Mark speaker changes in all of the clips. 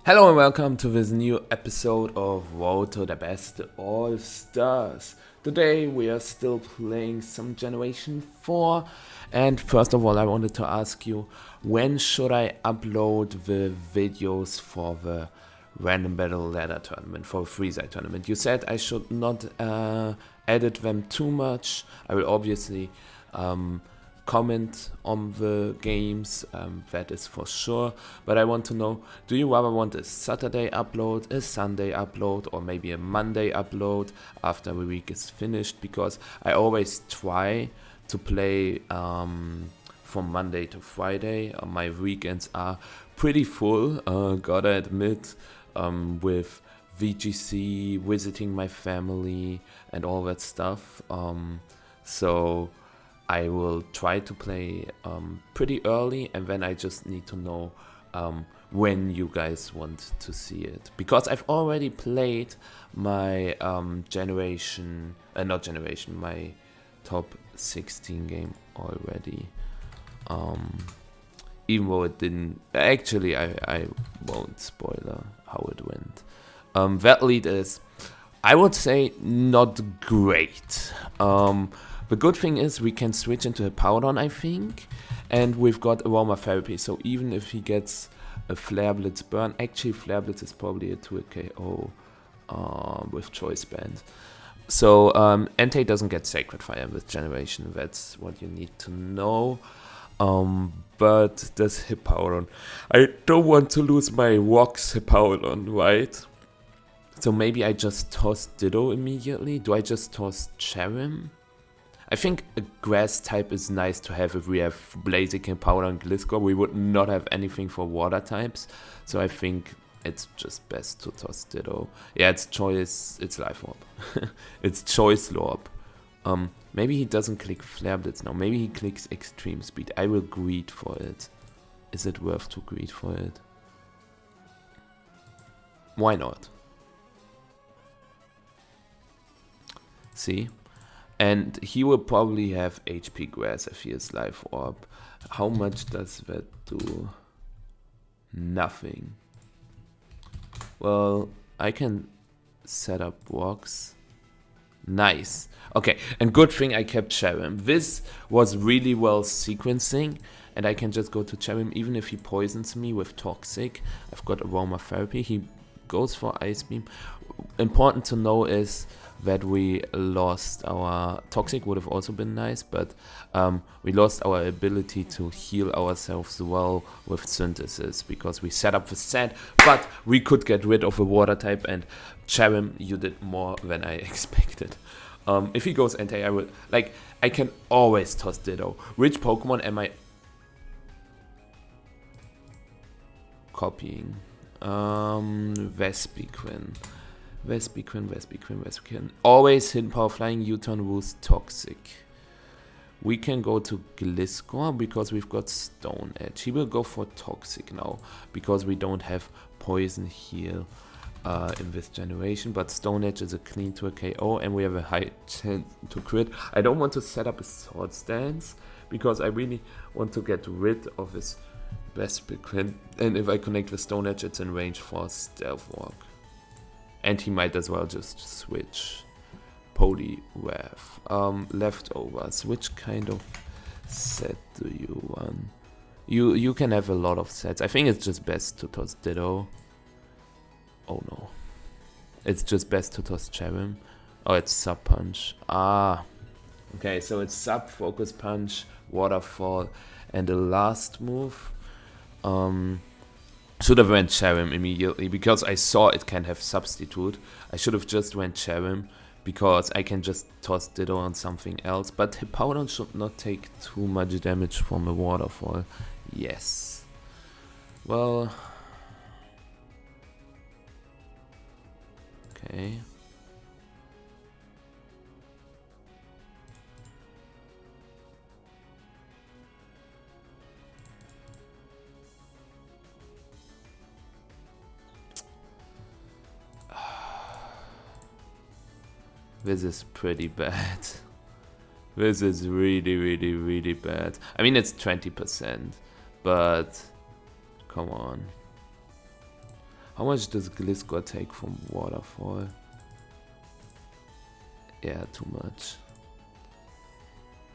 Speaker 1: Hello and welcome to this new episode of derBeste AllStars. Today we are still playing some Generation 4, and first of all I wanted to ask you, when should I upload the videos for the random battle ladder tournament, for a freeze-eye tournament? You said I should not edit them too much. I will obviously comment on the games, that is for sure, but I want to know, do you rather want a Saturday upload, a Sunday upload, or maybe a Monday upload after the week is finished? Because I always try to play from Monday to Friday. My weekends are pretty full, gotta admit, with VGC, visiting my family and all that stuff, so I will try to play pretty early, and then I just need to know when you guys want to see it. Because I've already played my my top 16 game already. Even though it didn't, actually I won't spoiler how it went. That lead is, I would say, not great. The good thing is we can switch into a Powder, I think, and we've got aromatherapy, so even if he gets a Flare Blitz burn, actually Flare Blitz is probably a 2 KO with Choice Band. So Entei doesn't get Sacred Fire with Generation, that's what you need to know. But there's Hippowdon. I don't want to lose my Rocks Hippowdon, right? So maybe I just toss Ditto immediately. Do I just toss Cherim? I think a grass type is nice to have if we have Blaziken, Powder, and Gliscor. We would not have anything for water types, so I think it's just best to toss Ditto. Yeah, it's Choice, it's Life Orb. It's Choice Lorb. Maybe he doesn't click Flare Blitz now, maybe he clicks Extreme Speed. I will greed for it. Is it worth to greed for it? Why not? See? And he will probably have HP Grass if he is Life Orb. How much does that do? Nothing. Well, I can set up rocks. Nice. Okay, and good thing I kept Cherim. This was really well sequencing, and I can just go to Cherim even if he poisons me with Toxic. I've got aromatherapy. He goes for Ice Beam. Important to know is that we lost our Toxic, would have also been nice, but we lost our ability to heal ourselves well with Synthesis because we set up the set, but we could get rid of a water type, and Cherim, you did more than I expected. If he goes Entei, I will, like, I can always toss Ditto. Which Pokemon am I copying? Vespiquen. Vespiquen. Always hidden power flying, U-turn, boost, Toxic. We can go to Gliscor because we've got Stone Edge. He will go for Toxic now because we don't have Poison Heal in this generation. But Stone Edge is a clean to a KO and we have a high chance to crit. I don't want to set up a Sword Stance because I really want to get rid of his Vespiquen. And if I connect with Stone Edge, it's in range for Stealth Walk. And he might as well just switch Poliwrath. Leftovers. Which kind of set do you want? You can have a lot of sets. I think it's just best to toss Ditto. Oh no. It's just best to toss Cherim. Oh, it's Sub Punch. Ah. Okay, so it's Sub, Focus Punch, Waterfall, and the last move. Should have went Cherim immediately because I saw it can have Substitute. I should have just went Cherim because I can just toss Ditto on something else. But Hippowdon should not take too much damage from a Waterfall. Yes. Well. Okay. This is pretty bad. This is really bad. I mean, it's 20%, but come on. How much does Gliscor take from Waterfall? Yeah, too much.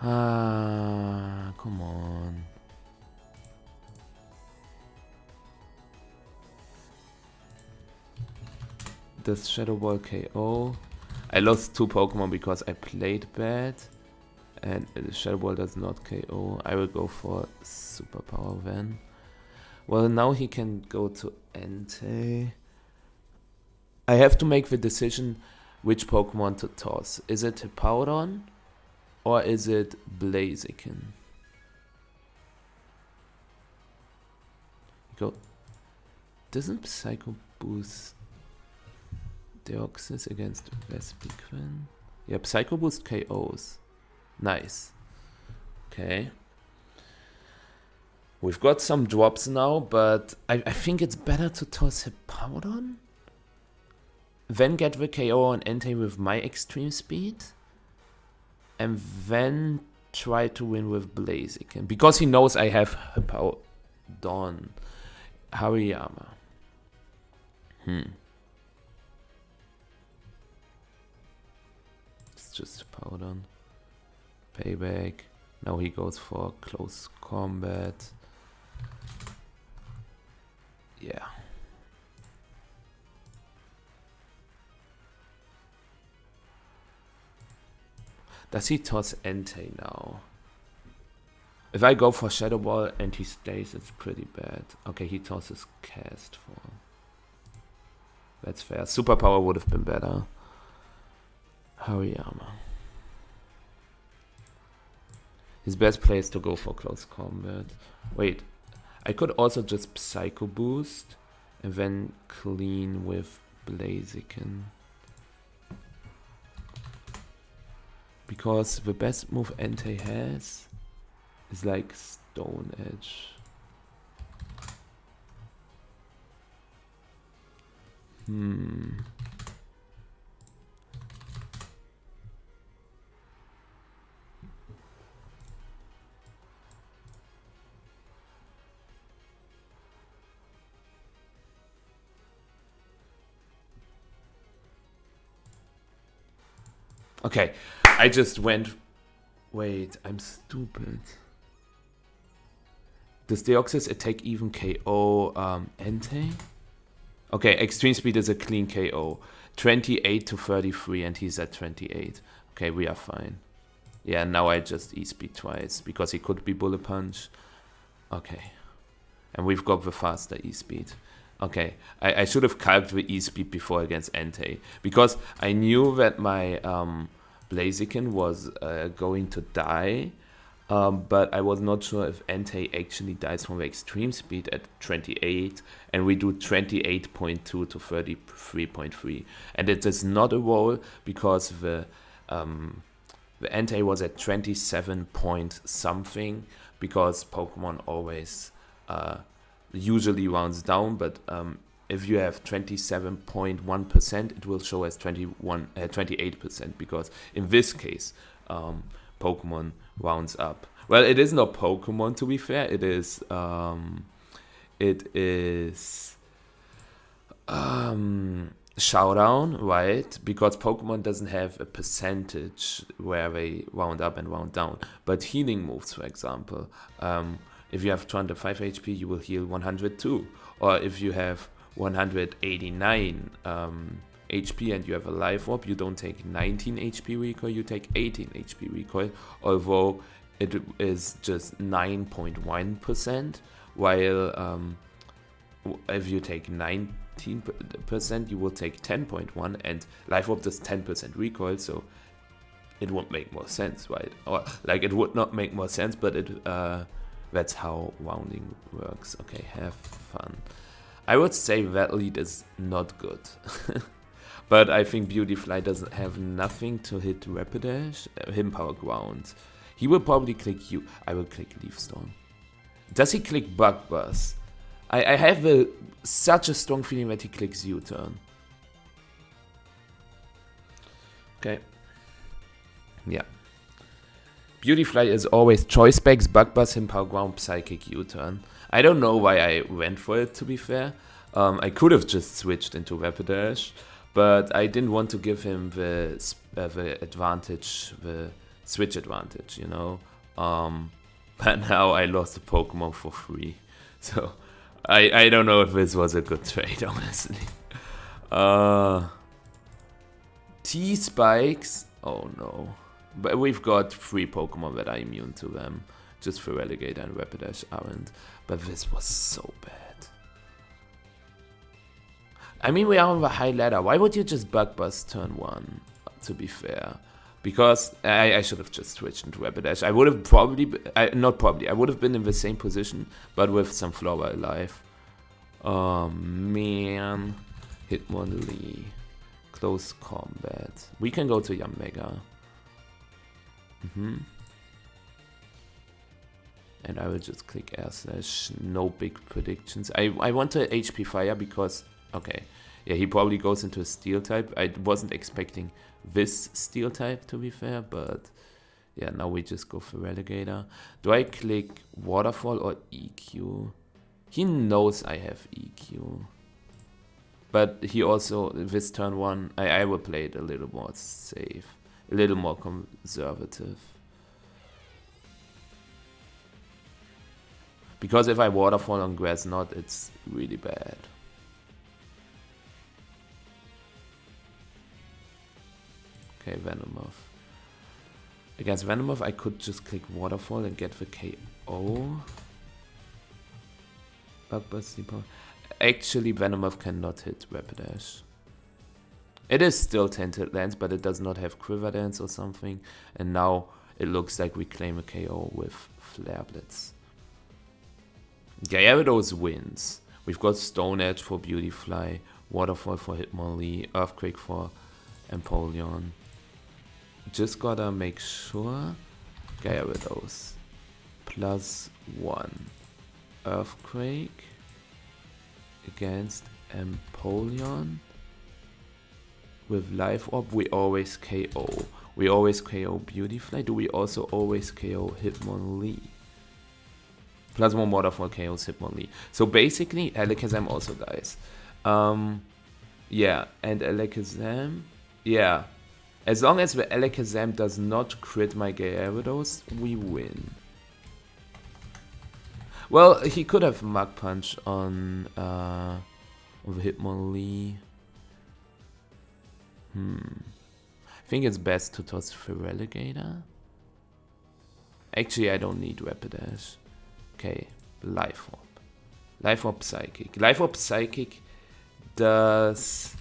Speaker 1: Ah, come on. Does Shadow Ball KO? I lost 2 Pokemon because I played bad. And Shadow Ball does not KO. I will go for Superpower then. Well, now he can go to Entei. I have to make the decision which Pokemon to toss. Is it Hippowdon or is it Blaziken? Go. Doesn't Psycho Boost Deoxys against Vespiquen? Yeah, Psycho Boost KOs. Nice. Okay. We've got some drops now, but I think it's better to toss Hippowdon. Then get the KO on Entei with my extreme speed. And then try to win with Blaziken. Because he knows I have Hippowdon. Hariyama. It's just Hippowdon. Payback. Now he goes for close combat. Yeah. Does he toss Entei now? If I go for Shadow Ball and he stays, it's pretty bad. Okay, he tosses Cast for. That's fair. Superpower would have been better. Hariyama. His best play is to go for close combat. Wait, I could also just Psycho Boost and then clean with Blaziken. Because the best move Entei has is like Stone Edge. Okay, I just went... Wait, I'm stupid. Does Deoxys attack even KO Entei? Okay, Extreme Speed is a clean KO. 28 to 33 and he's at 28. Okay, we are fine. Yeah, now I just E-Speed twice because he could be Bullet Punch. Okay. And we've got the faster E-Speed. Okay, I should have calced the E-Speed before against Entei. Because I knew that my Blaziken was going to die. But I was not sure if Entei actually dies from the extreme speed at 28. And we do 28.2 to 33.3. And it is not a roll because the Entei was at 27 point something. Because Pokemon always... usually rounds down, but if you have 27.1%, it will show as 28%, because in this case, Pokemon rounds up. Well, it is not Pokemon, to be fair. It is Showdown, right? Because Pokemon doesn't have a percentage where they round up and round down. But healing moves, for example, if you have 205 HP, you will heal 102. Or if you have 189 HP and you have a Life Orb, you don't take 19 HP recoil, you take 18 HP recoil. Although it is just 9.1%, while if you take 19%, you will take 10.1, and Life Orb does 10% recoil, so it would make more sense, right? Or like it would not make more sense, but it that's how rounding works. Okay, have fun. I would say that lead is not good. But I think Beautyfly doesn't have nothing to hit Rapidash. Him Power Ground. He will probably click you. I will click Leaf Storm. Does he click Bug Buzz? I have such a strong feeling that he clicks U-Turn. Okay. Yeah. Beautyfly is always Choice Specs, Bug Buzz, Him Power Ground, Psychic, U-Turn. I don't know why I went for it, to be fair. I could have just switched into Rapidash, but I didn't want to give him the advantage, the switch advantage, you know. But now I lost the Pokemon for free, so I don't know if this was a good trade, honestly. T-Spikes, oh no. But we've got 3 Pokemon that are immune to them. Just for Relegator and Rapidash aren't. But this was so bad. I mean, we are on the high ladder. Why would you just Bug Buzz turn 1, to be fair? Because I should have just switched into Rapidash. I would have probably, I would have been in the same position, but with some Flower alive. Oh man. Hitmonlee. Close combat. We can go to Yamega. And I will just click air slash, no big predictions. I want to HP fire because, okay, yeah, he probably goes into a steel type. I wasn't expecting this steel type, to be fair, but yeah, now we just go for Relegator. Do I click Waterfall or EQ? He knows I have EQ. But he also, this turn 1, I will play it a little more safe, a little more conservative. Because if I Waterfall on Grass Knot, it's really bad. Okay, Venomoth. Against Venomoth, I could just click Waterfall and get the KO. Actually, Venomoth cannot hit Rapidash. It is still Tinted Lens, but it does not have Quiver Dance or something. And now it looks like we claim a KO with Flare Blitz. Gyarados wins. We've got Stone Edge for Beautyfly, Waterfall for Hitmonlee, Earthquake for Empoleon. Just gotta make sure Gyarados +1 Earthquake against Empoleon. With Life Orb, we always KO. We always KO Beautyfly. Do we also always KO Hitmonlee? +1 Waterfall KOs Hitmonlee. So basically, Alakazam also dies. Yeah, and Alakazam, yeah. As long as the Alakazam does not crit my Gyarados, we win. Well, he could have Mach Punch on the Hitmonlee. I think it's best to toss for Relegator. Actually, I don't need Rapidash. Okay, Life Orb. Life Orb Psychic. Life Orb Psychic does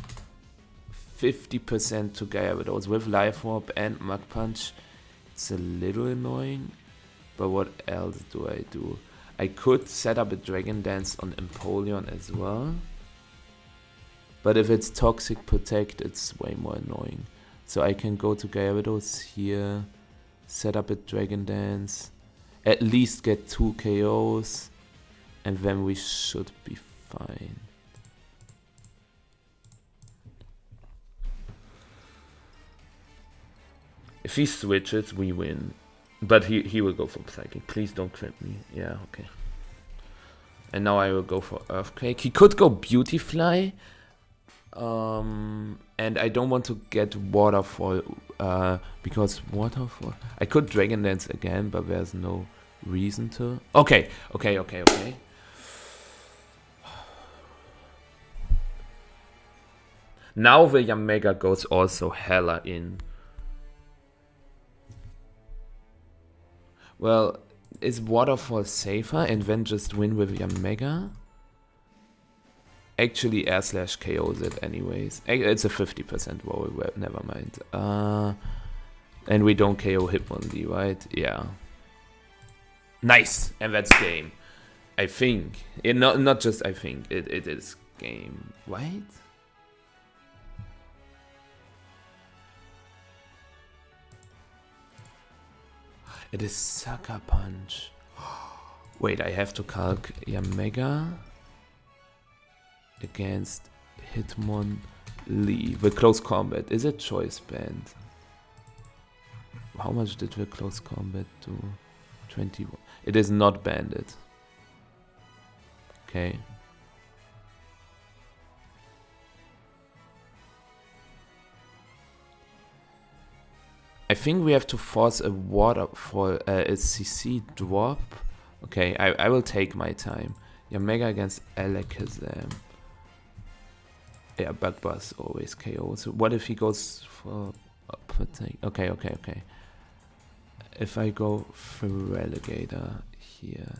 Speaker 1: 50% to Gyarados with Life Orb and Mach Punch. It's a little annoying, but what else do I do? I could set up a Dragon Dance on Empoleon as well. But if it's Toxic Protect, it's way more annoying. So I can go to Gyarados here, set up a Dragon Dance, at least get 2 KOs, and then we should be fine. If he switches, we win. But he will go for Psychic. Please don't crit me. Yeah, okay. And now I will go for Earthquake. He could go Beautyfly. And I don't want to get Waterfall. Because Waterfall... I could Dragon Dance again, but there's no reason to. Okay. Now the Yamega goes also hella in. Well, is Waterfall safer and then just win with Yamega? Actually, Air Slash KOs it anyways. It's a 50% roll, never mind. And we don't KO Hitmonlee, right? Yeah. Nice! And that's game. I think. Not just I think. It is game. Right? It is Sucker Punch. Wait, I have to calc Yamega against Hitmonlee. The close combat. Is it choice band? How much did the close combat do? 21. It is not banded. Okay. I think we have to force a waterfall, a CC drop. Okay, I will take my time. Yamega against Alakazam. Yeah, Bug Buzz always KO. So what if he goes for protect? Okay. If I go for Relegator here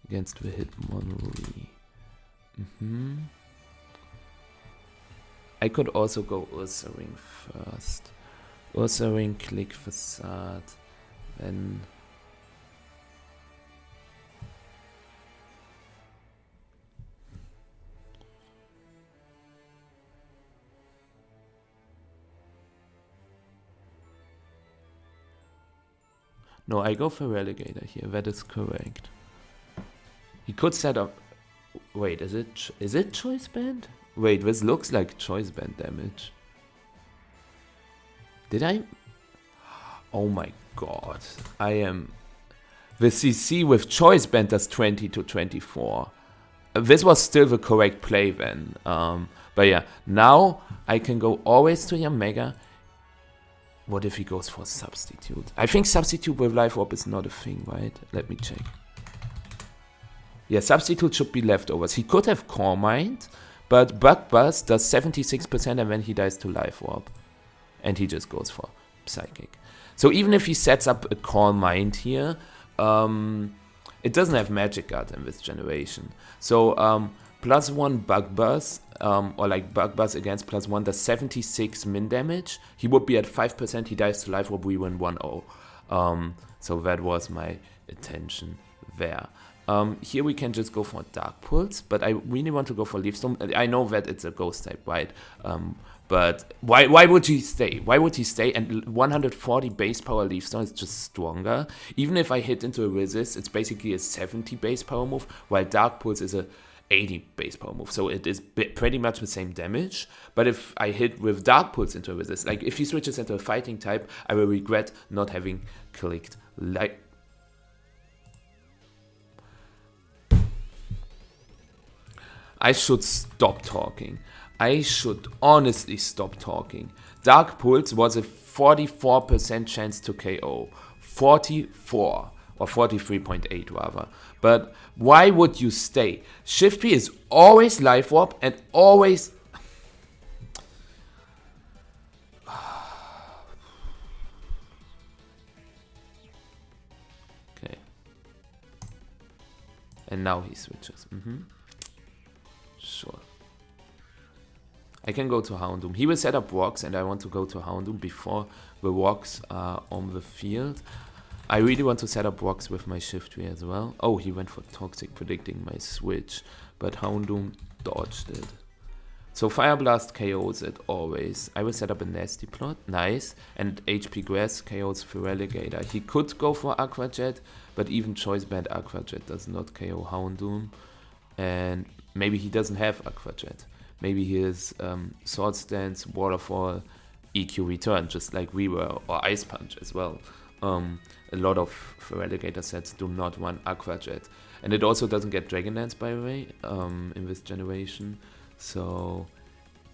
Speaker 1: against the Hitmonlee. I could also go Ursaring first. Ursaring, click Facade, then no, I go for Relegator here. That is correct. He could set up. Wait, is it Choice Band? Wait, this looks like Choice Band damage. Did I? Oh my god! I am. The CC with Choice Band does 20 to 24. This was still the correct play then. But yeah, now I can go always to Yamega. What if he goes for Substitute? I think Substitute with Life Orb is not a thing, right? Let me check. Yeah, Substitute should be leftovers. He could have Core Mind, but Bug Buzz does 76% and then he dies to Life Orb. And he just goes for Psychic. So even if he sets up a Core Mind here, it doesn't have Magic Guard in this generation. So +1 Bug Buzz, or like Bug Buzz against +1 does 76 min damage. He would be at 5%, he dies to Life Orb, we win 1-0. So that was my intention there. Here we can just go for Dark Pulse, but I really want to go for Leaf Storm. I know that it's a Ghost type, right? But why would he stay? Why would he stay? And 140 base power Leaf Storm is just stronger. Even if I hit into a resist, it's basically a 70 base power move, while Dark Pulse is a 80 base power move. So it is pretty much the same damage. But if I hit with Dark Pulse into a resist, like if he switches into a fighting type, I will regret not having clicked like. I should stop talking. I should honestly stop talking. Dark Pulse was a 44% chance to KO. 44 or 43.8 rather. But why would you stay? Shift B is always Life Orb and always. Okay. And now he switches. Sure. I can go to Houndoom. He will set up rocks and I want to go to Houndoom before the rocks are on the field. I really want to set up rocks with my Shift Tree as well. Oh, he went for Toxic, predicting my switch, but Houndoom dodged it. So Fire Blast KOs it always. I will set up a Nasty Plot, nice. And HP Grass KOs for Relegator. He could go for Aqua Jet, but even Choice Band Aqua Jet does not KO Houndoom. And maybe he doesn't have Aqua Jet. Maybe he is Sword Stance, Waterfall, EQ Return, just like we were, or Ice Punch as well. A lot of Relegator sets do not run Aqua Jet. And it also doesn't get Dragon Dance, by the way, in this generation. So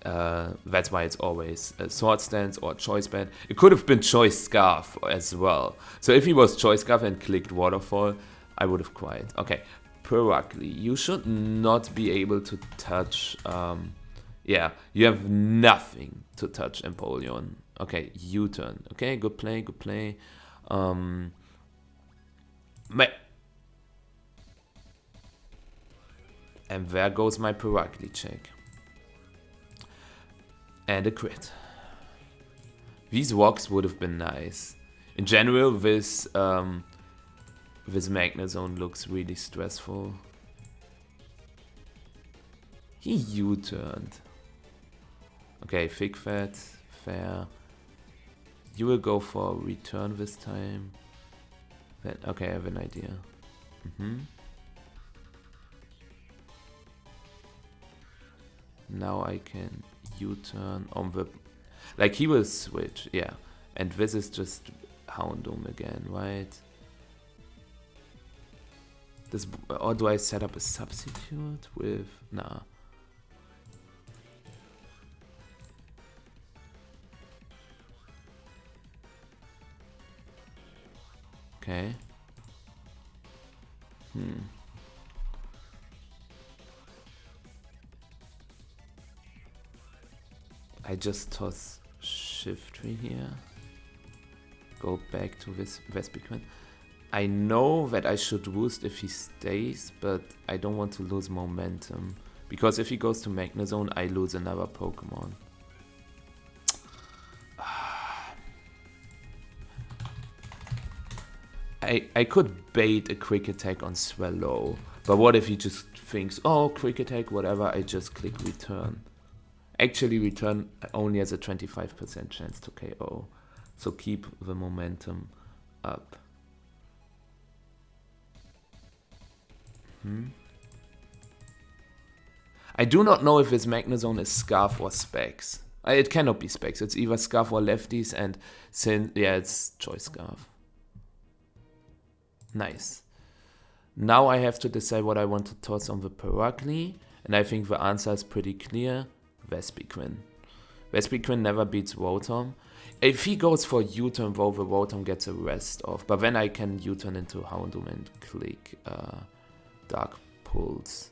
Speaker 1: that's why it's always a Sword Stance or Choice Band. It could have been Choice Scarf as well. So if he was Choice Scarf and clicked Waterfall, I would have cried. Okay. Perugly, you should not be able to touch, yeah, you have nothing to touch Empoleon. Okay, U-turn. Okay, good play, good play. And there goes my Perugly check. And a crit. These rocks would have been nice. In general, this Magnezone looks really stressful. He U-turned. Okay, Fig Fat, fair. You will go for return this time. Then, okay, I have an idea. Now I can U-turn on the. Like he will switch, yeah. And this is just Houndoom again, right? Or do I set up a substitute with... Nah. Okay. I just toss shift 3 here. Go back to this Vespiquen. I know that I should boost if he stays, but I don't want to lose momentum. Because if he goes to Magnezone, I lose another Pokemon. I could bait a quick attack on Swallow, but what if he just thinks, oh, quick attack, whatever, I just click return. Actually, return only has a 25% chance to KO, so keep the momentum up. I do not know if this Magnezone is Scarf or Specs. It cannot be Specs, it's either Scarf or Lefties, and yeah, it's Choice Scarf. Nice. Now I have to decide what I want to toss on the Perugly, and I think the answer is pretty clear. Vespiquen. Vespiquen never beats Rotom. If he goes for U-turn though, the Rotom gets a rest off, but then I can U-turn into Houndoom and click Dark Pulse.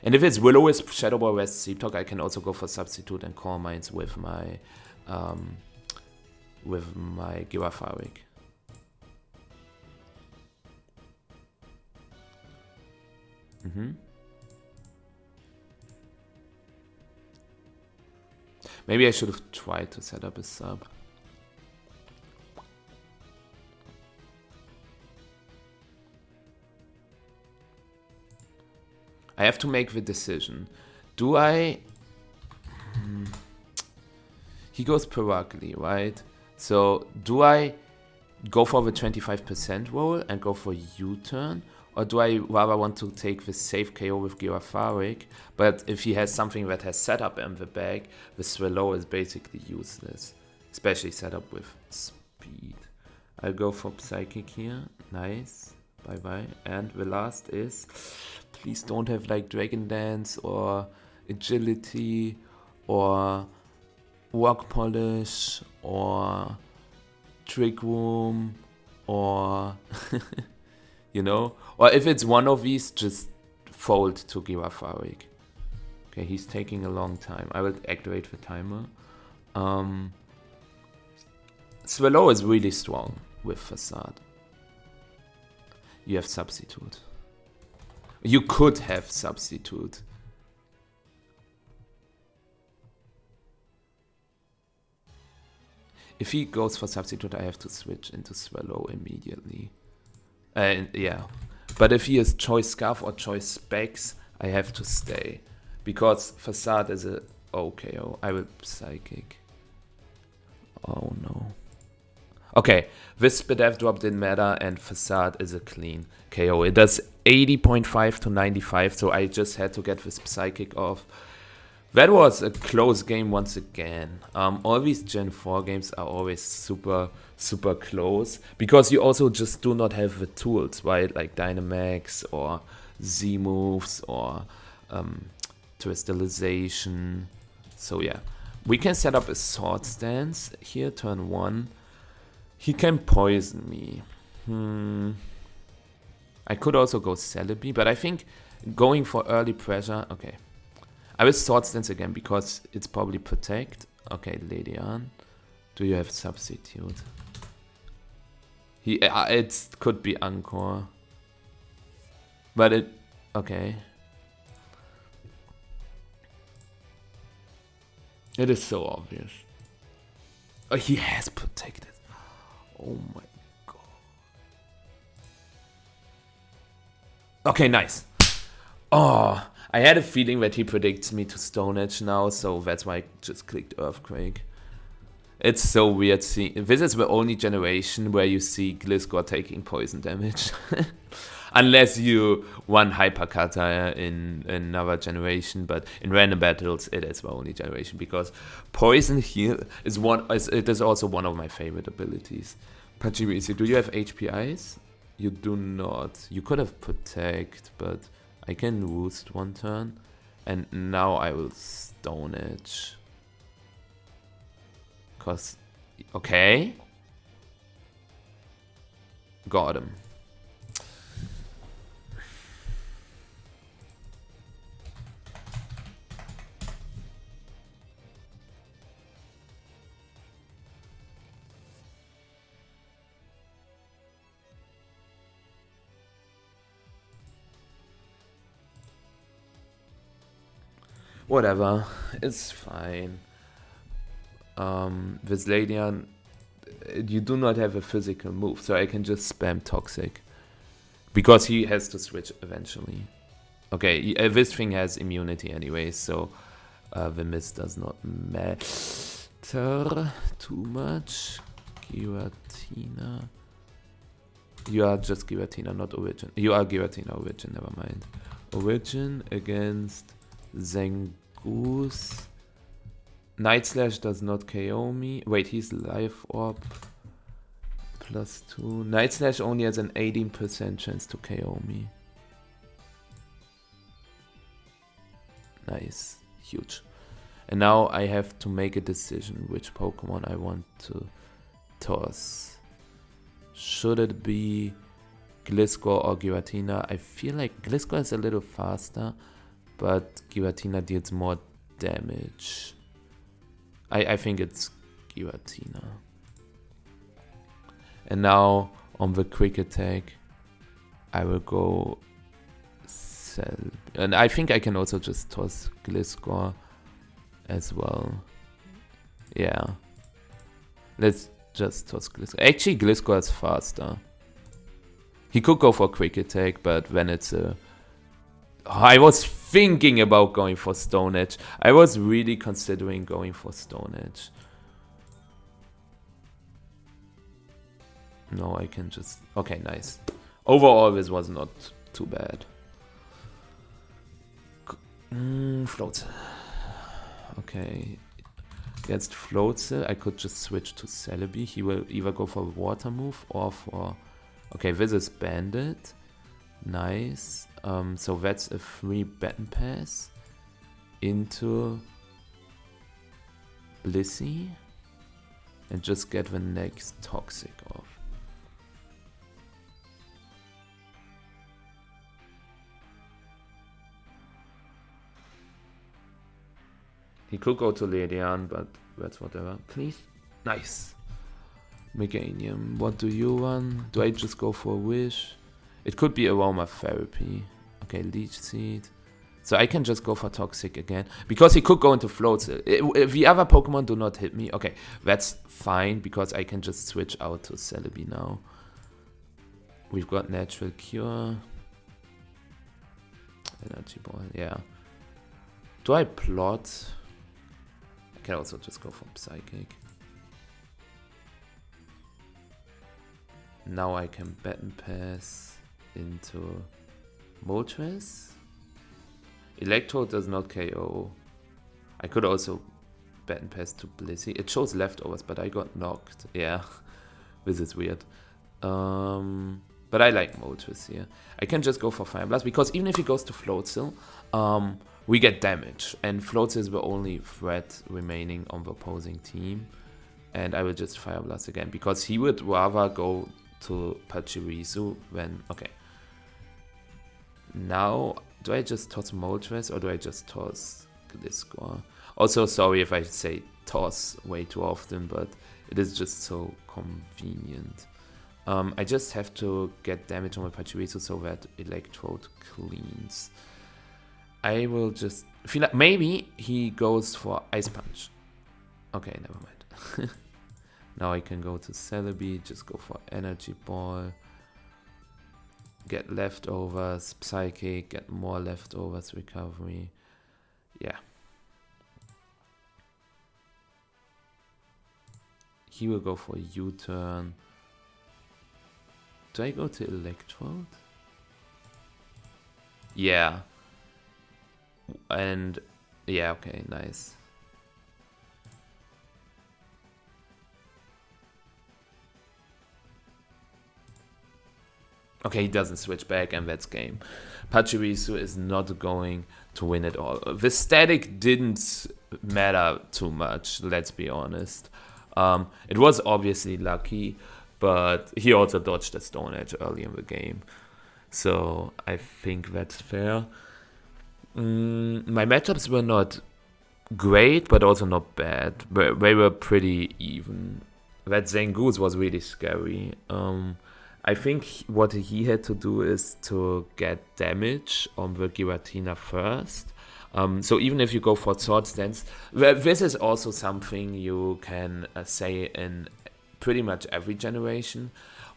Speaker 1: And if it's Will-O-Wisp, Shadow Ball, Rest, Sleep Talk, I can also go for Substitute and Calm Minds with my Girafarik. Maybe I should have tried to set up a sub. I have to make the decision. Do I... He goes Perugly, right? So do I go for the 25% roll and go for U-turn? Or do I rather want to take the safe KO with Girafarik? But if he has something that has setup in the bag, the Swallow is basically useless. Especially setup with speed. I'll go for Psychic here. Nice. Bye bye. And the last is... Please don't have like Dragon Dance or Agility or Rock Polish or Trick Room or... you know? Or if it's one of these, just fold to Girafarik. Okay, he's taking a long time. I will activate the timer. Swallow is really strong with Facade. You have Substitute. You could have Substitute. If he goes for Substitute, I have to switch into Swallow immediately. Yeah. But if he is Choice Scarf or Choice Specs, I have to stay. Because Facade is a OKO. I will Psychic. Oh no. Okay, this Spadef drop didn't matter and Facade is a clean KO. It does 80.5 to 95, so I just had to get this Psychic off. That was a close game once again. All these Gen 4 games are always super close because you also just do not have the tools, right? Like Dynamax or Z moves or Crystallization. So yeah, we can set up a Sword Stance here, turn 1. He can poison me. I could also go Celebi, but I think going for early pressure, okay. I will Sword Stance again because it's probably Protect. Okay, Ledian. Do you have Substitute? It could be Anchor. But it... Okay. It is so obvious. Oh, he has Protected. Oh my god. Okay, nice. Oh, I had a feeling that he predicts me to Stone Edge now, so that's why I just clicked Earthquake. It's so weird seeing... This is the only generation where you see Gliscor taking poison damage. Unless you won Hyperkata in another generation, but in random battles it is the only generation because Poison Heal is it is also one of my favorite abilities. Pachirisu, do you have HPIs? You do not. You could have Protect, but I can Roost one turn, and now I will Stone Edge. Cause okay. Got him. Whatever, it's fine. With Ladian, you do not have a physical move, so I can just spam Toxic. Because he has to switch eventually. Okay, this thing has immunity anyway, so the miss does not matter too much. Giratina. You are just Giratina, not Origin. You are Giratina, Origin, never mind. Origin against Zangoose. Night Slash does not KO me. Wait, he's Life Orb. +2. Night Slash only has an 18% chance to KO me. Nice. Huge. And now I have to make a decision which Pokemon I want to toss. Should it be Gliscor or Giratina? I feel like Gliscor is a little faster, but Giratina deals more damage. I think it's Giratina. And now on the quick attack, I will go Cell. And I think I can also just toss Gliscor as well. Yeah. Let's just toss Gliscor. Actually, Gliscor is faster. He could go for quick attack, but when it's a... I was thinking about going for Stone Edge. I was really considering going for Stone Edge. No, I can just... Okay, nice. Overall, this was not too bad. Floatzel. Okay. Against Floatzel, I could just switch to Celebi. He will either go for Water move or for... Okay, this is Bandit. Nice. So that's a free Baton Pass into Blissey and just get the next Toxic off. He could go to Ledian, but that's whatever. Please. Nice. Meganium, what do you want? Do I just go for a Wish? It could be Aromatherapy. Okay, Leech Seed. So I can just go for Toxic again. Because he could go into Floatzel. If the other Pokemon do not hit me. Okay, that's fine. Because I can just switch out to Celebi now. We've got Natural Cure. Energy Ball, yeah. Do I plot? I can also just go for Psychic. Now I can Baton Pass into Moltres. Electrode does not KO. I could also Baton Pass to Blissey. It shows leftovers, but I got knocked. Yeah, this is weird. But I like Moltres here. I can just go for Fire Blast, because even if he goes to Floatzel, we get damage. And Floatzel is the only threat remaining on the opposing team. And I will just Fire Blast again, because he would rather go to Pachirisu when... Okay. Now, do I just toss Moltres or do I just toss Gliscor? Also, sorry if I say toss way too often, but it is just so convenient. I just have to get damage on my Pachirisu so that Electrode cleans. I will just... feel like maybe he goes for Ice Punch. Okay, never mind. Now I can go to Celebi, just go for Energy Ball. Get leftovers, Psychic, get more leftovers, Recovery. Yeah. He will go for U-turn. Do I go to Electrode? Yeah. And yeah, okay, nice. Okay, he doesn't switch back, and that's game. Pachirisu is not going to win it all. The static didn't matter too much, let's be honest. It was obviously lucky, but he also dodged the Stone Edge early in the game. So I think that's fair. My matchups were not great, but also not bad. They were pretty even. That Zangoose was really scary. I think what he had to do is to get damage on the Giratina first. So even if you go for Sword Stance, this is also something you can say in pretty much every generation.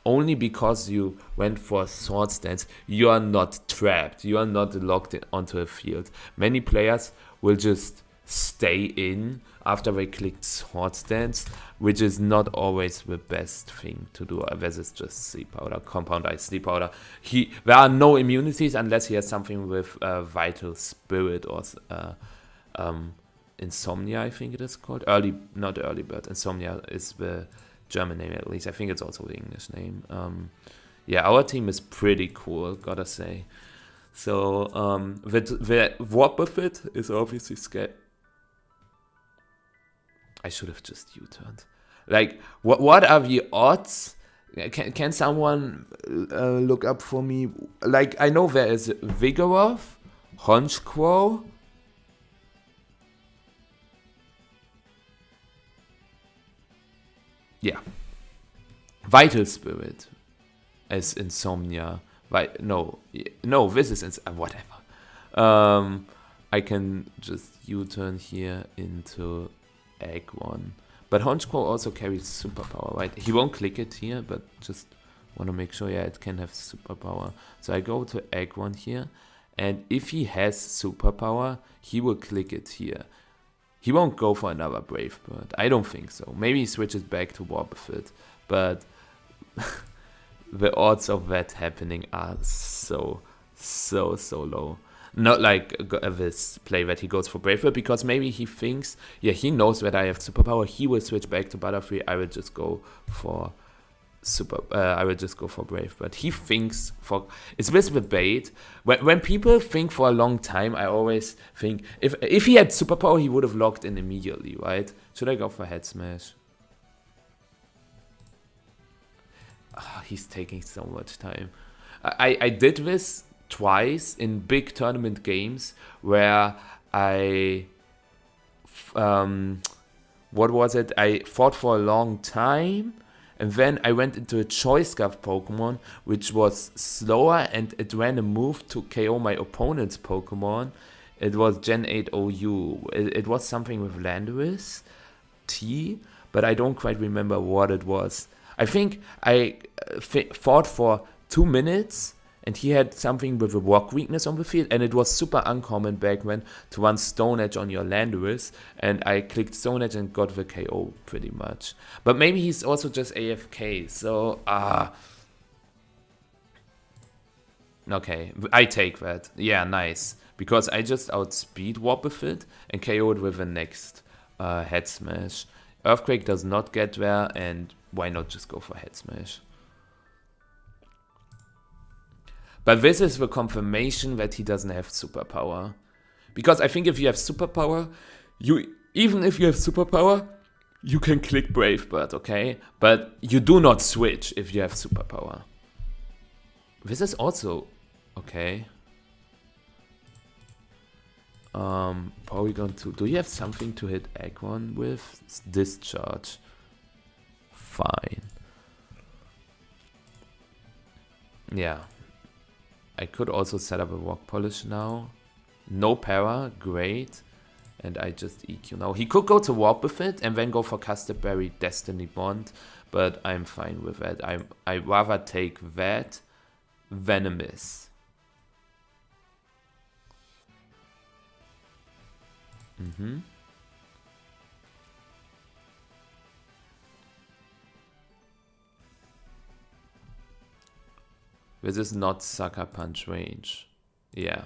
Speaker 1: Only because you went for Sword Stance, you are not trapped. You are not locked onto a field. Many players will just stay in after they clicked Sword Stance, which is not always the best thing to do. This is just Sleep Powder, Compound Ice Sleep Powder. There are no immunities unless he has something with Vital Spirit or Insomnia, I think it is called. Not Early Bird. Insomnia is the German name, at least. I think it's also the English name. Yeah, our team is pretty cool, gotta say. So the Warp with it is obviously scary. I should have just U-turned. Like, what are the odds? Can someone look up for me? Like, I know there is Vigoroth, Honchkrow. Yeah. Vital Spirit as Insomnia. No, this is whatever. I can just U-turn here into Egg 1. But Honchkrow also carries superpower, right? He won't click it here, but just want to make sure, yeah, it can have superpower. So I go to Egg 1 here, and if he has superpower, he will click it here. He won't go for another Brave Bird. I don't think so. Maybe he switches back to Wobbuffet, but the odds of that happening are so low. Not like this play that he goes for Brave Bird, because maybe he thinks, yeah, he knows that I have superpower. He will switch back to Butterfree. I will just go for Brave Bird. He thinks it's with the bait. When people think for a long time, I always think if he had superpower, he would have locked in immediately, right? Should I go for Head Smash? Oh, he's taking so much time. I did this twice in big tournament games where I what was it? I fought for a long time. And then I went into a Choice Scarf Pokemon, which was slower, and it ran a move to KO my opponent's Pokemon. It was Gen 8 OU. It was something with Landorus T, but I don't quite remember what it was. I think I fought for 2 minutes, and he had something with a rock weakness on the field, and it was super uncommon back when to run Stone Edge on your Landorus, and I clicked Stone Edge and got the KO pretty much. But maybe he's also just AFK, so okay, I take that. Yeah, nice. Because I just outspeed Wobbuffet and KO'd with the next Head Smash. Earthquake does not get there, and why not just go for Head Smash? But this is the confirmation that he doesn't have superpower. Because I think if you have superpower, even if you have superpower, you can click Brave Bird, okay? But you do not switch if you have superpower. This is also okay. Porygon 2. Do you have something to hit Aggron with? Discharge. Fine. Yeah. I could also set up a Rock Polish now. No para, great. And I just EQ now. He could go to Wobbuffet and then go for Custard Berry, Destiny Bond. But I'm fine with that. I'd rather take that than a miss. This is not Sucker Punch range. Yeah.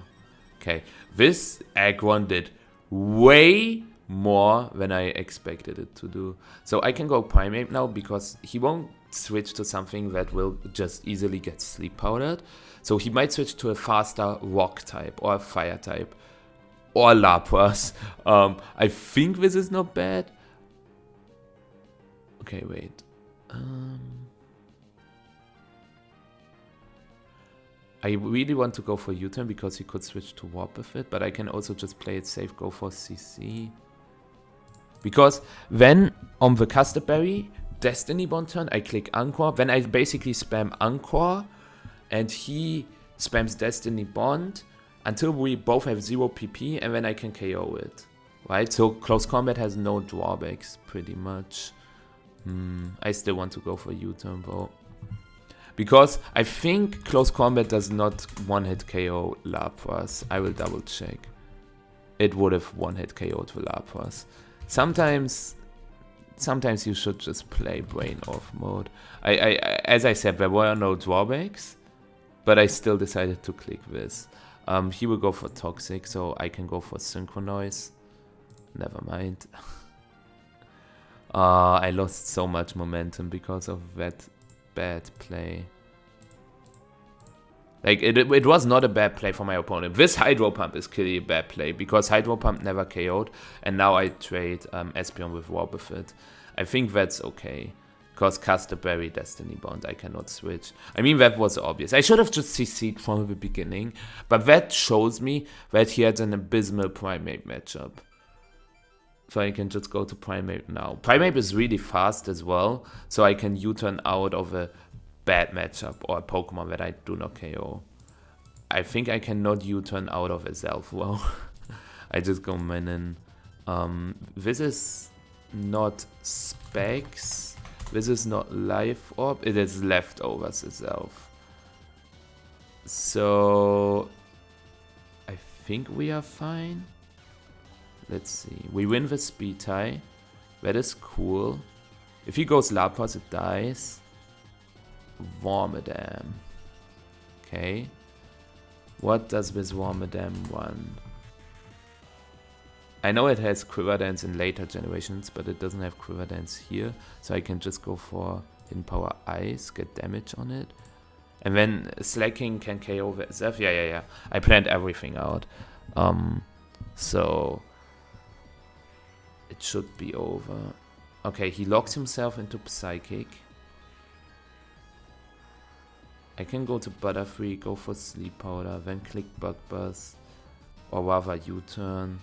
Speaker 1: Okay. This Aggron did way more than I expected it to do. So I can go Primeape now because he won't switch to something that will just easily get Sleep Powdered. So he might switch to a faster Rock type or a Fire type. Or Lapras. I think this is not bad. Okay, wait. I really want to go for U-turn because he could switch to warp with it, but I can also just play it safe, go for CC. Because when on the Casterberry Destiny Bond turn, I click Anchor, then I basically spam Anchor, and he spams Destiny Bond until we both have 0 PP, and then I can KO it. Right? So close combat has no drawbacks, pretty much. I still want to go for U-turn though. Because I think close combat does not one-hit KO Lapras. I will double check. It would have one-hit KO'd the Lapras. Sometimes you should just play brain off mode. As I said, there were no drawbacks, but I still decided to click this. He will go for Toxic, so I can go for Synchronize. Never mind. I lost so much momentum because of that bad play. Like, it was not a bad play for my opponent. This Hydro Pump is clearly a bad play because Hydro Pump never KO'd, and now I trade Espeon with Warp with it. I think that's okay. Because Casterberry Destiny Bond, I cannot switch. I mean, that was obvious. I should have just CC'd from the beginning, but that shows me that he had an abysmal Primeape matchup. So I can just go to Primeape now. Primeape is really fast as well, so I can U-turn out of a bad matchup or a Pokemon that I do not KO. I think I cannot U-turn out of a Zelflow. I just go Menin. This is not Specs. This is not Life Orb. It is Leftovers itself. So I think we are fine. Let's see. We win the speed tie. That is cool. If he goes Lapras, it dies. Wormadam. Okay. What does this Wormadam run? I know it has Quiver Dance in later generations, but it doesn't have Quiver Dance here. So I can just go for Hidden Power Ice, get damage on it. And then Slacking can KO itself. Yeah. I planned everything out. So it should be over. Okay, he locks himself into Psychic. I can go to Butterfree, go for Sleep Powder, then click Bug Buzz, or rather U-turn.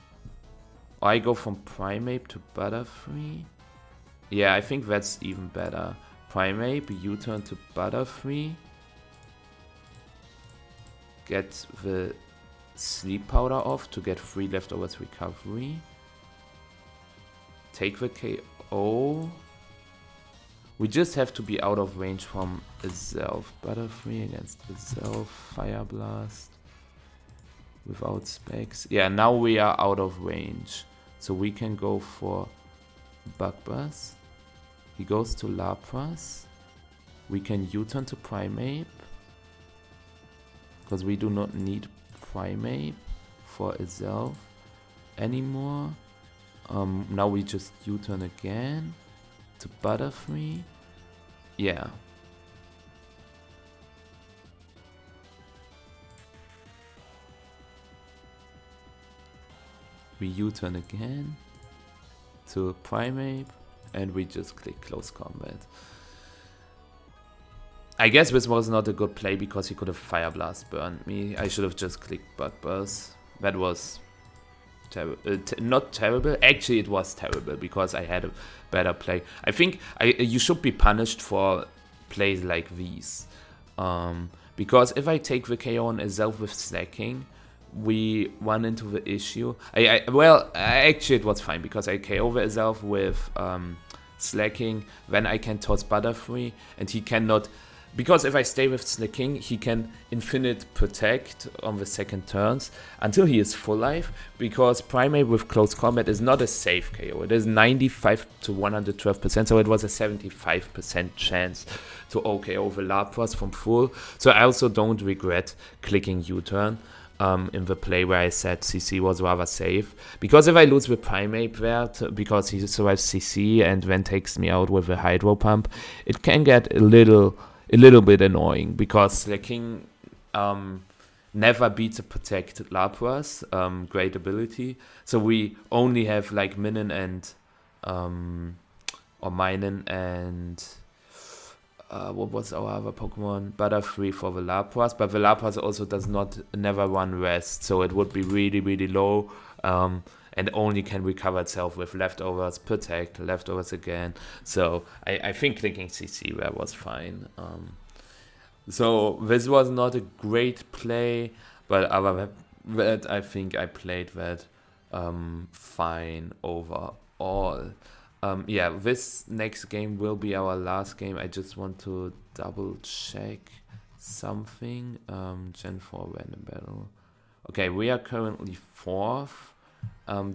Speaker 1: Or I go from Primeape to Butterfree. Yeah, I think that's even better. Primeape, U-turn to Butterfree. Get the Sleep Powder off to get 3 Leftovers recovery. Take the KO. We just have to be out of range from Azelf. Butterfree against Azelf. Fire Blast. Without specs. Yeah, now we are out of range. So we can go for Bug Buzz. He goes to Lapras. We can U-turn to Primeape. Because we do not need Primeape for Azelf anymore. Now we just U-turn again to Butterfree. Yeah. We U-turn again to Primeape, and we just click Close Combat. I guess this was not a good play because he could have Fire Blast burned me. I should have just clicked Bug Buzz. That was not terrible. Actually, it was terrible because I had a better play. I think you should be punished for plays like these. Because if I take the KO on Azelf with Slacking, we run into the issue. Actually it was fine because I KO the Azelf with Slacking, then I can toss Butterfree, and he cannot. Because if I stay with Slacking, he can Infinite Protect on the second turns until he is full life. Because Primeape with Close Combat is not a safe KO. It is 95 to 112%, so it was a 75% chance to OKO the Lapras from full. So I also don't regret clicking U-turn in the play where I said CC was rather safe. Because if I lose with Primeape there, because he survives CC and then takes me out with a Hydro Pump, it can get a little bit annoying because Slacking never beats a protected Lapras, great ability. So we only have like Minin and or Minin and what was our other Pokemon? Butterfree for Velapras, but Velapras also does not never run rest, so it would be really, really low, and only can recover itself with leftovers, protect, leftovers again. So I think clicking CC Rare was fine. So this was not a great play, but other than that, I think I played that fine overall. Yeah, this next game will be our last game. I just want to double check something. Gen 4 random battle. Okay, we are currently 4th.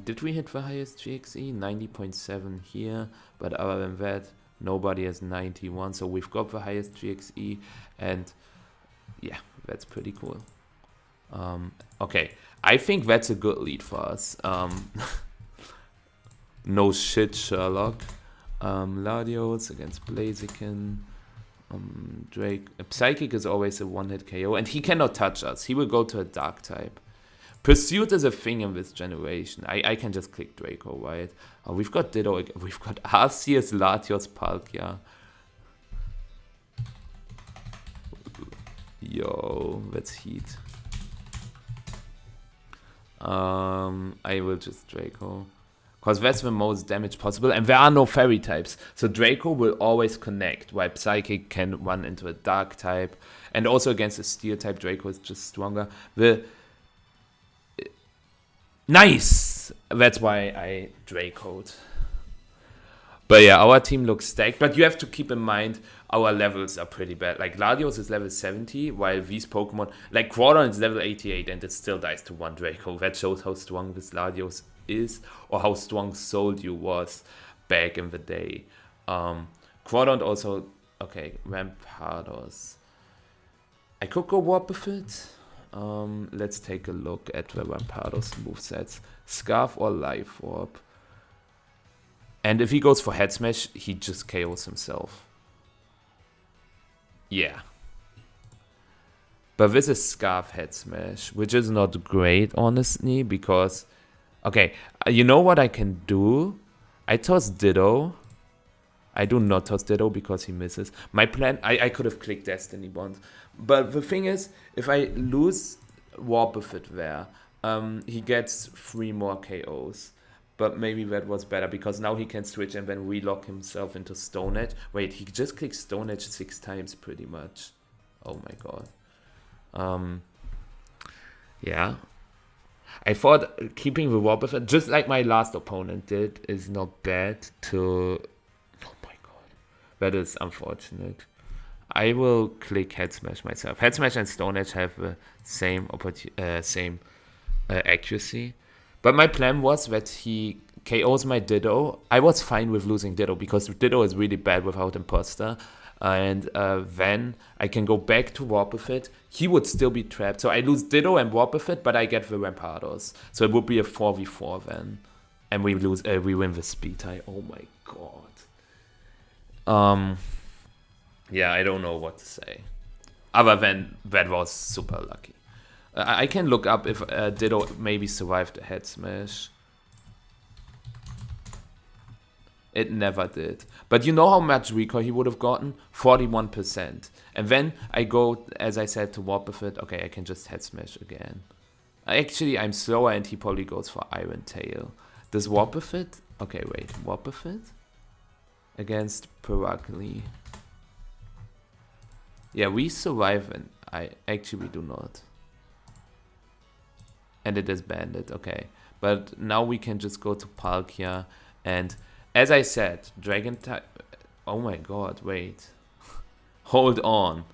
Speaker 1: Did we hit the highest GXE? 90.7 here, but other than that, nobody has 91. So we've got the highest GXE, and yeah, that's pretty cool. Okay, I think that's a good lead for us. No shit, Sherlock. Ladios against Blaziken. Drake. Psychic is always a one-hit KO, and he cannot touch us. He will go to a dark type. Pursuit is a thing in this generation. I can just click Draco, right? We've got Ditto. We've got Arceus, Latios, Palkia. Yo, that's heat. I will just Draco. Because that's the most damage possible. And there are no fairy types. So Draco will always connect. While Psychic can run into a dark type. And also against a steel type, Draco is just stronger. Nice! That's why I Draco'd. But yeah, our team looks stacked. But you have to keep in mind, our levels are pretty bad. Like Latios is level 70, while these Pokemon, like Quadron is level 88 and it still dies to one Draco. That shows how strong this Latios is, or how strong Soldew was back in the day. Quadron also, okay, Rampardos. I could go Wobbuffet. Let's take a look at the Rampardos movesets. Scarf or Life Orb. And if he goes for Head Smash, he just KOs himself. Yeah. But this is Scarf Head Smash, which is not great, honestly, because... Okay, you know what I can do? I toss Ditto. I do not toss Ditto because he misses. My plan... I could have clicked Destiny Bond. But the thing is, if I lose Wobbuffet there, he gets 3 more KOs. But maybe that was better, because now he can switch and then relock himself into Stone Edge. Wait, he just clicked Stone Edge 6 times pretty much. Oh my god. Yeah. I thought keeping the Wobbuffet, just like my last opponent did, is not bad to... Oh my god. That is unfortunate. I will click Head Smash myself. Head Smash and Stone Edge have the same accuracy. But my plan was that he KOs my Ditto. I was fine with losing Ditto, because Ditto is really bad without Imposter. And then I can go back to Wobbuffet. He would still be trapped. So I lose Ditto and Wobbuffet, but I get the Rampardos. So it would be a 4v4 then. And we win the speed tie. Oh my god. Yeah, I don't know what to say. Other than that was super lucky. I can look up if Ditto maybe survived a Head Smash. It never did. But you know how much recoil he would have gotten? 41%. And then I go, as I said, to Wobbuffet. Okay, I can just Head Smash again. Actually, I'm slower and he probably goes for Iron Tail. Does Wobbuffet? Okay, wait. Wobbuffet? Against Perugly. Yeah, we survive and we do not. And it is banded, okay. But now we can just go to Palkia. And as I said, Dragon type... Oh my god, wait. Hold on.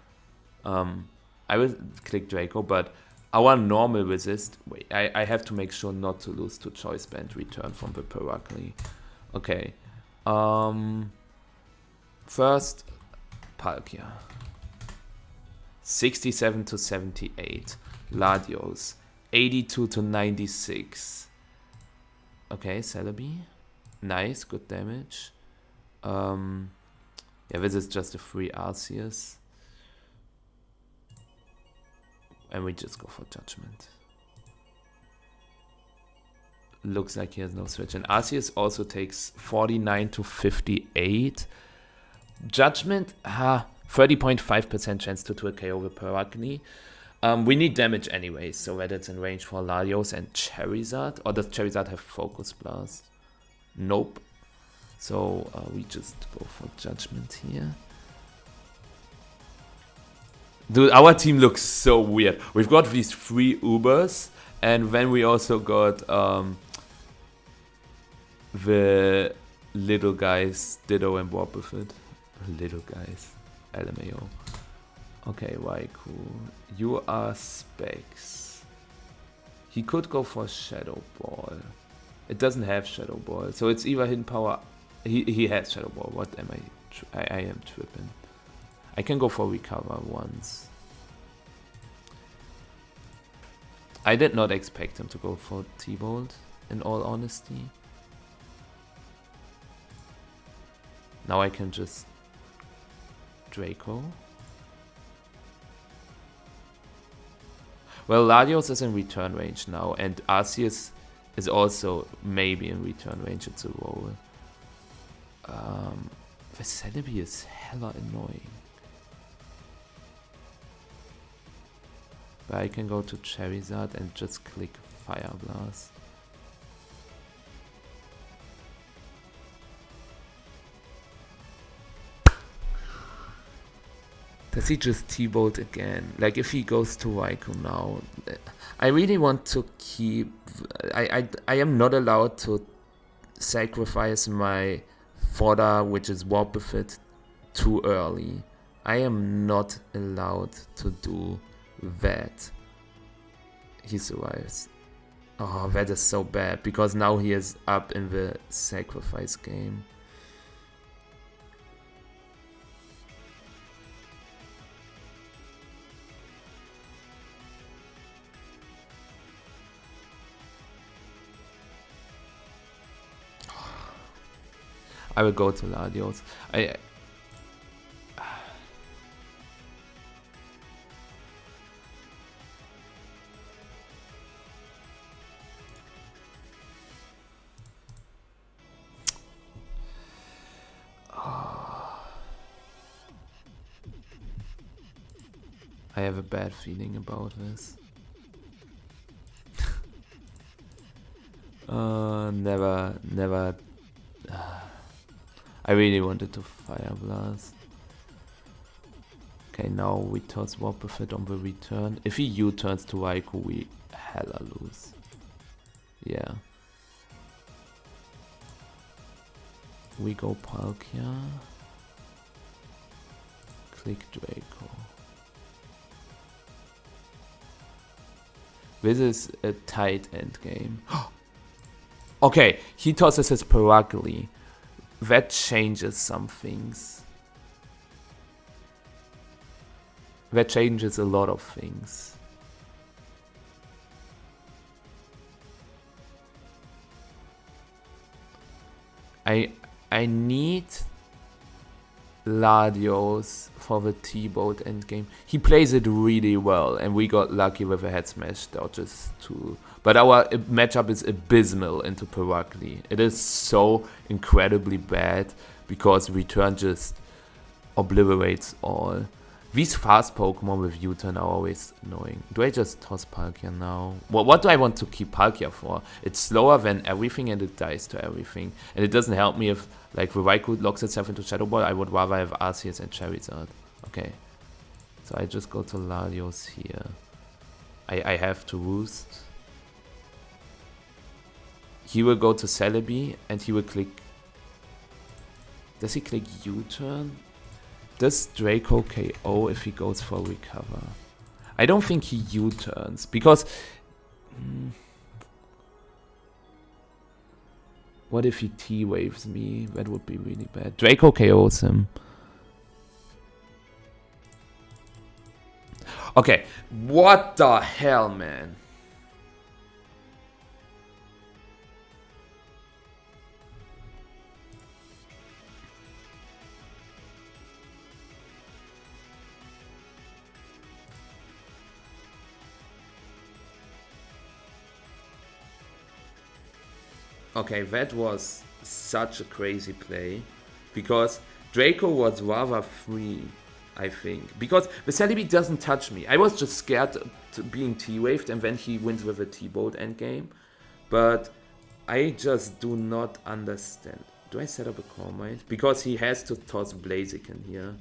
Speaker 1: I will click Draco, but our normal resist... Wait, I have to make sure not to lose to Choice Band return from the Perugly. Okay. First, Palkia. 67 to 78. Latios. 82 to 96. Okay, Celebi. Nice, good damage. Yeah, this is just a free Arceus. And we just go for Judgment. Looks like he has no switch. And Arceus also takes 49 to 58. Judgment, 30.5% chance to a KO with Paragni. We need damage anyway, so whether it's in range for Latios and Charizard, or does Charizard have Focus Blast? Nope. So we just go for Judgment here. Dude, our team looks so weird. We've got these 3 Ubers, and then we also got the little guys, Ditto and Wobbuffet. Little guys, LMAO. Okay, Raikou. You are Specs. He could go for Shadow Ball. It doesn't have Shadow Ball, so it's either Hidden Power. He has Shadow Ball. What am I? I am tripping. I can go for Recover once. I did not expect him to go for T-Bolt, in all honesty. Now I can just Draco. Well, Latios is in return range now, and Arceus is also maybe in return range. It's a roll. The Celebi is hella annoying. But I can go to Charizard and just click Fire Blast. Does he just T-Bolt again? Like, if he goes to Raikou now, I really want to keep... I am not allowed to sacrifice my fodder, which is Wobbuffet, too early. I am not allowed to do that. He survives. Oh, that is so bad, because now he is up in the sacrifice game. I will go to Latios. I have a bad feeling about this. Never. I really wanted to Fire Blast. Okay, now we toss Wobbuffet on the return. If he U-turns to Raikou, we hella lose. Yeah. We go Palkia. Click Draco. This is a tight endgame. Okay, he tosses his Paragli. That changes some things. That changes a lot of things. I need Latios for the T-Bolt endgame. He plays it really well, and we got lucky with a head smash dodges too. But our matchup is abysmal into Paragli. It is so incredibly bad because return just obliterates all. These fast Pokemon with U-turn are always annoying. Do I just toss Palkia now? What do I want to keep Palkia for? It's slower than everything and it dies to everything. And it doesn't help me if like the Raikou locks itself into Shadow Ball. I would rather have Arceus and Charizard. Okay. So I just go to Latios here. I have to roost. He will go to Celebi and he will click... Does he click U-turn? Does Draco KO if he goes for Recover? I don't think he U-turns because... What if he T-waves me? That would be really bad. Draco KOs him. Okay, what the hell, man? Okay, that was such a crazy play because Draco was rather free. I think. Because the Celebi doesn't touch me. I was just scared to being T-waved and then he wins with a T-bolt endgame. But I just do not understand. Do I set up a Core Mind? Because he has to toss Blaziken here.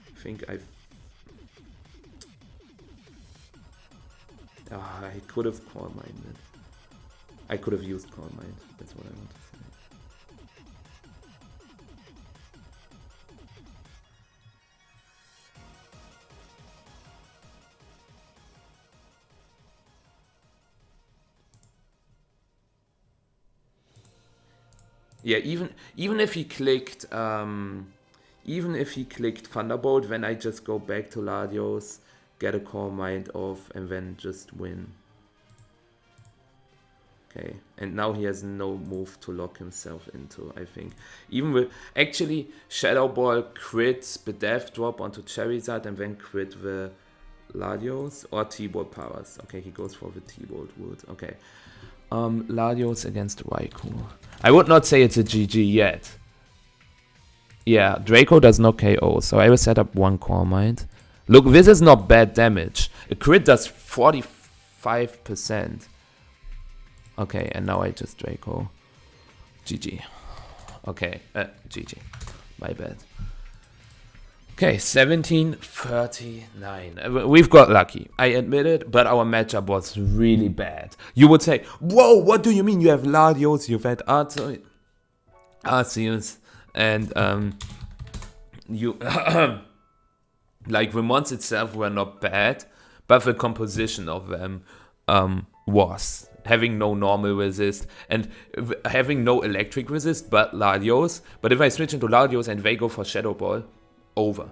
Speaker 1: I think I could have Core Minded. I could have used Core Mind. That's what I want to say. Yeah, even if he clicked Thunderbolt, then I just go back to Latios, get a Core Mind off, and then just win. Okay, and now he has no move to lock himself into, I think. Even with, actually, Shadow Ball crits the Death Drop onto Charizard and then crit the Latios, or T-Bolt powers. Okay, he goes for the T-Bolt wood. Okay. Latios against Raikou. I would not say it's a GG yet. Yeah, Draco does not KO, so I will set up one Core Mind. Look, this is not bad damage. A crit does 45%. Okay, and now I just Draco. GG. Okay, GG. My bad. Okay, 17-39. We've got lucky, I admit it, but our matchup was really bad. You would say, whoa, what do you mean? You have Latios, you've had Arceus, and you like the mons itself were not bad, but the composition of them was having no normal resist and having no electric resist but Latios. But if I switch into Latios and they go for Shadow Ball, over.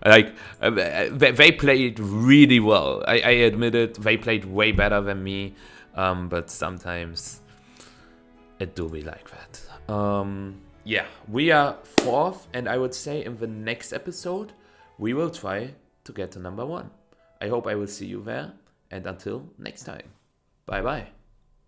Speaker 1: Like they played really well. I admit it, they played way better than me, but sometimes it do be like that. Yeah, we are 4th, and I would say in the next episode we will try to get to number 1. I hope I will see you there, and until next time, bye bye.